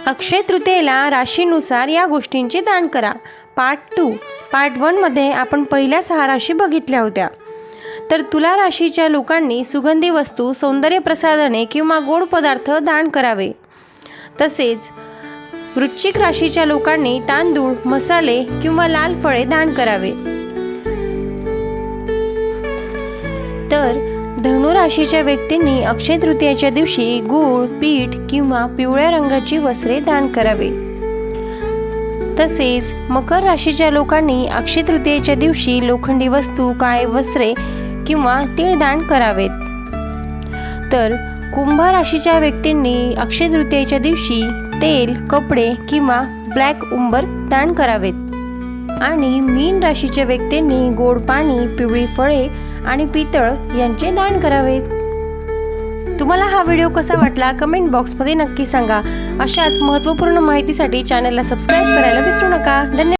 अक्षय तृतीयेला राशीनुसार या गोष्टींचे दान करा। पार्ट 1 मध्ये आपण पहिल्या 6 राशी बघितल्या होत्या। तर तुला राशीच्या लोकांनी सुगंधी वस्तू, सौंदर्य प्रसाधने किंवा गोड पदार्थ दान करावे। तसेच वृश्चिक राशीच्या लोकांनी तांदूळ, मसाले किंवा लाल फळे दान करावे। तर धनु राशीच्या व्यक्तींनी अक्षय तृतीयेच्या दिवशी गूळ, पीठ किंवा पिवळ्या रंगाची वस्त्रे दान करावे। तसेच मकर राशीच्या लोकांनी अक्षय तृतीयेच्या दिवशी लोखंडी वस्तू, काळे वस्त्रे किंवा तीळ दान करावेत। तर कुंभ राशीच्या व्यक्तींनी अक्षय तृतीयेच्या दिवशी तेल, कपडे किंवा ब्लॅक उंबर दान करावेत। आणि मीन राशीच्या व्यक्तींनी गोड पाणी, पिवळी फळे आणि पितळ यांचे दान करावेत। तुम्हाला हा व्हिडिओ कसा वाटला कमेंट बॉक्समध्ये नक्की सांगा। अशाच महत्त्वपूर्ण माहितीसाठी चॅनलला सबस्क्राईब करायला विसरू नका। धन्यवाद।